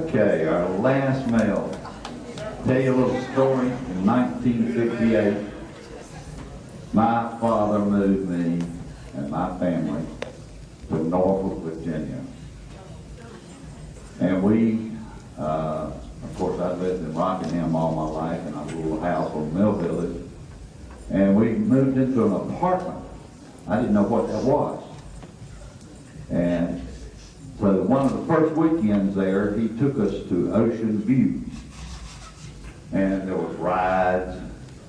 Okay, our last mail. Tell you a little story. In 1958, my father moved me and my family to Norfolk, Virginia. And we, of course, I lived in Rockingham all my life in a little house on Mill Village. And we moved into an apartment. I didn't know what that was. And so one of the first weekends there, he took us to Ocean View. And there was rides,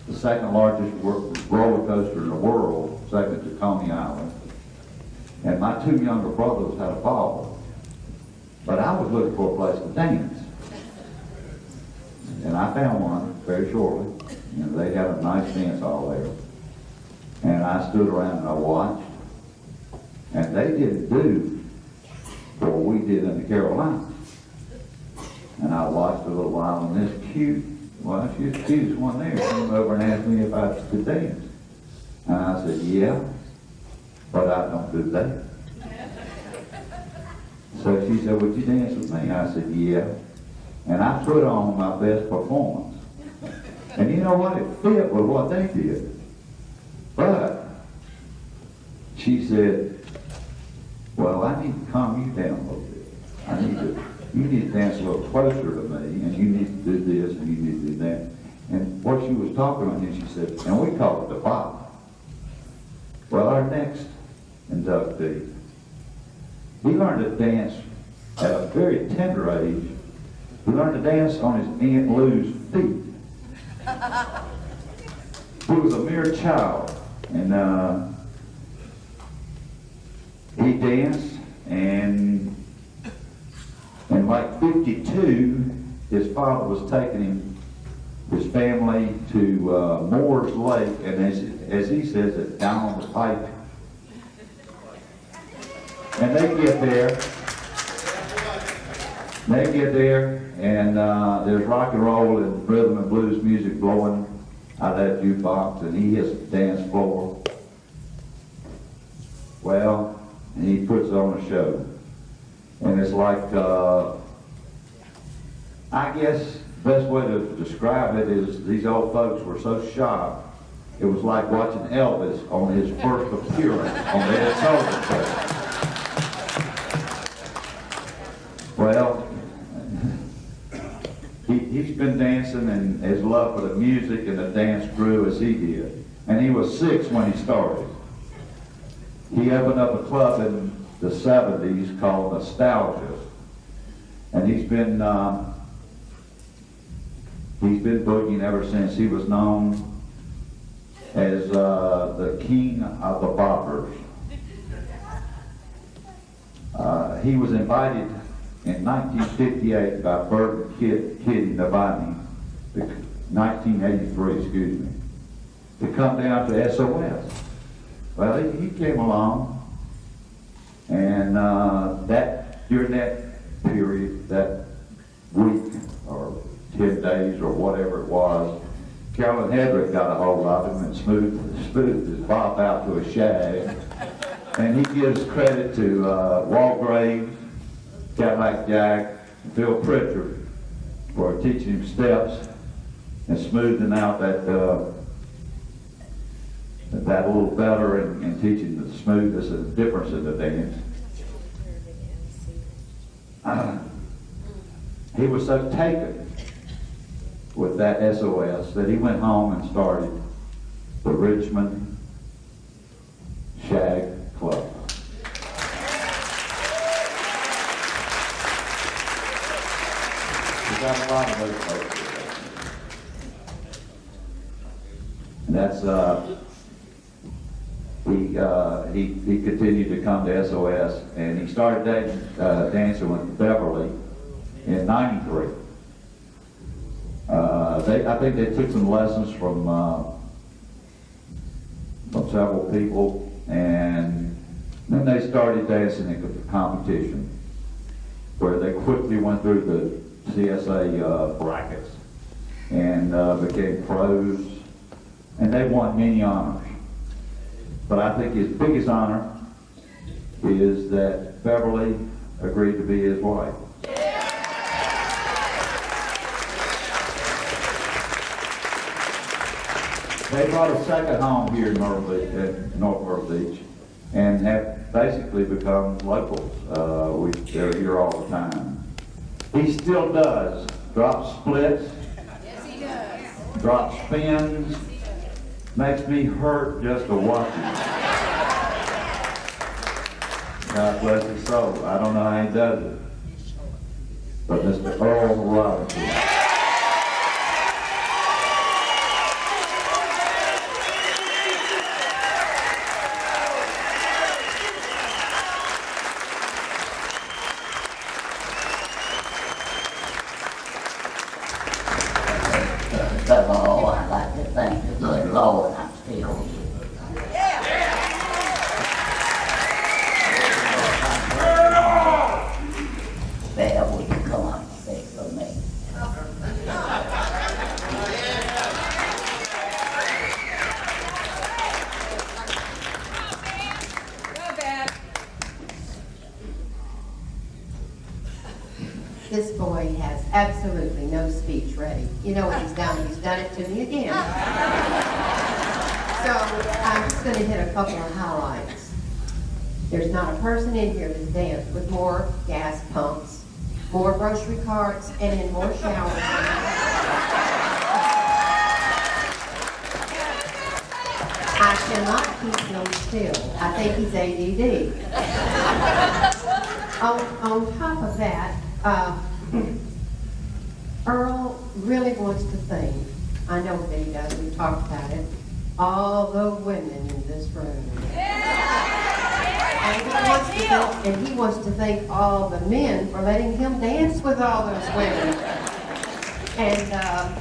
the second largest roller coaster in the world, second to Coney Island. And my two younger brothers had a ball. But I was looking for a place to dance. And I found one very shortly. And they had a nice dance hall there. And I stood around and I watched. And they didn't do what we did in the Carolinas. And I watched a little while, and this cute, well, she was the cutest one there, came over and asked me if I could dance. And I said, yeah, but I don't do that. So she said, would you dance with me? I said, yeah. And I put on my best performance. And you know what? It fit with what they did. But she said, well, I need to calm you down a little bit. You need to dance a little closer to me, and you need to do this, and you need to do that. And what she was talking about, and she said, and we call it the bop. Well, our next inductee, he learned to dance at a very tender age. He learned to dance on his Aunt Lou's feet. He was a mere child, and he danced, and in like 52, his father was taking him, his family, to Moore's Lake, and as he says it, down on the pike. And they get there, and there's rock and roll and rhythm and blues music blowing out of that jukebox, and he hits the dance floor. Well, and he puts on a show. And it's like, I guess the best way to describe it is these old folks were so shocked, it was like watching Elvis on his first appearance on the Ed Sullivan Show. Well, he's been dancing, and his love for the music and the dance grew as he did. And he was 6 when he started. He opened up a club in the 70s called Nostalgia. And he's been boogieing ever since. He was known as the king of the boppers. He was invited in 1958 by Bert and Kitty Novotny, 1983, excuse me, to come down to SOS. Well, he came along, and during that period, that week or 10 days or whatever it was, Carolyn Hedrick got a hold of him and smoothed his bop out to a shag. And he gives credit to Walt Graves, Cadillac Jack, and Phil Pritchard for teaching him steps and smoothing out that a little better and teaching the smoothness and the difference in the dance. He was so taken with that SOS that he went home and started the Richmond Shag Club. We got a lot of those folks. And that's he continued to come to SOS, and he started dancing with Beverly in '93. I think they took some lessons from several people, and then they started dancing in a competition where they quickly went through the CSA brackets and became pros, and they won many honors. But I think his biggest honor is that Beverly agreed to be his wife. They bought a second home here in North Myrtle Beach, and have basically become locals. They're here all the time. He still does drop splits. Yes, he does. Drop spins. Makes me hurt just to watch him. God bless his soul. I don't know how he does it. But Mr. Earl Robinson. First of all, I'd like to thank the good Lord I'm still here. Bear, will you come up and say for me? Go, Dad. This boy has absolutely no speech ready. You know what he's done? He's done it to me again. So I'm just going to hit a couple of highlights. There's not a person in here that's danced with more gas pumps, more grocery carts, and in more showers. I cannot keep him still. I think he's ADD. On top of that, Earl really wants to thank, I know that he does, we've talked about it, all the women in this room. And he wants to thank all the men for letting him dance with all those women. And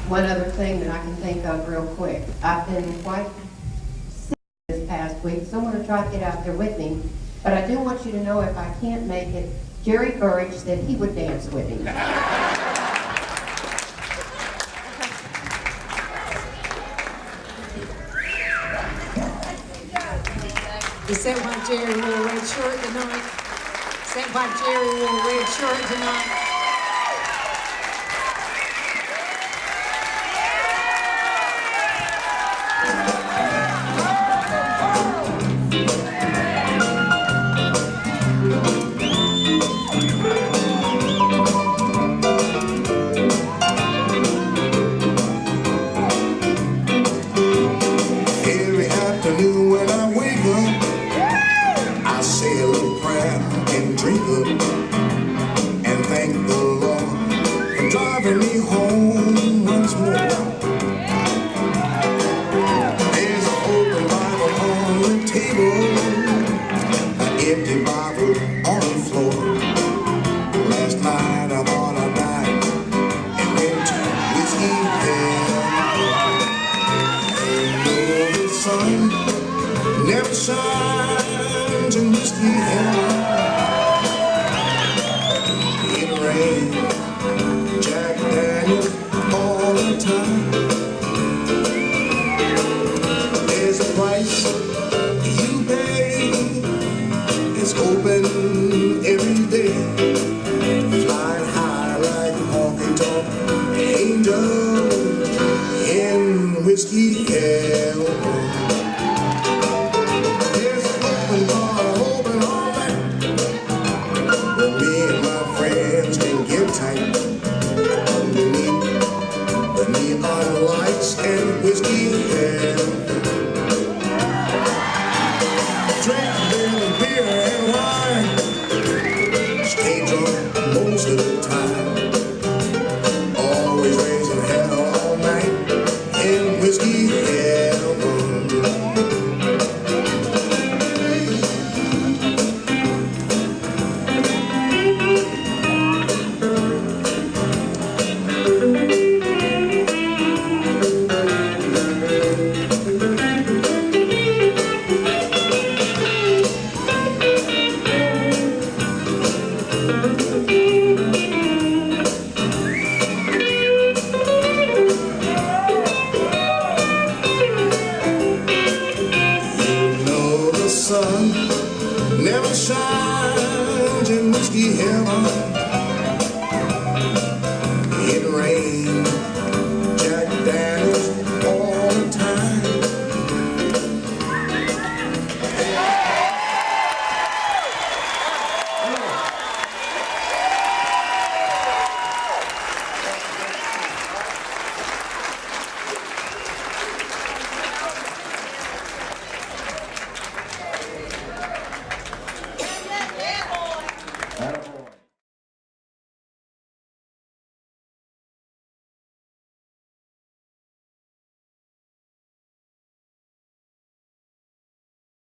one other thing that I can think of real quick, I've been quite sick this past week, so I'm going to try to get out there with me. But I do want you to know if I can't make it, Jerry Burridge said he would dance with him. Is that why Jerry wore a red shirt tonight? Is that why Jerry wore a red shirt tonight? Every afternoon when I wake up, I say a little prayer and drink up and thank the Lord for driving me home once more. There's an open Bible on the table, an empty Bible on the floor. Last night I thought I died and went to whiskey hell. The sun never shines in whiskey hell. It rains Jack Daniels all the time. There's a price you pay. It's open every day. Flying high like a honky-tonk angel in whiskey hell.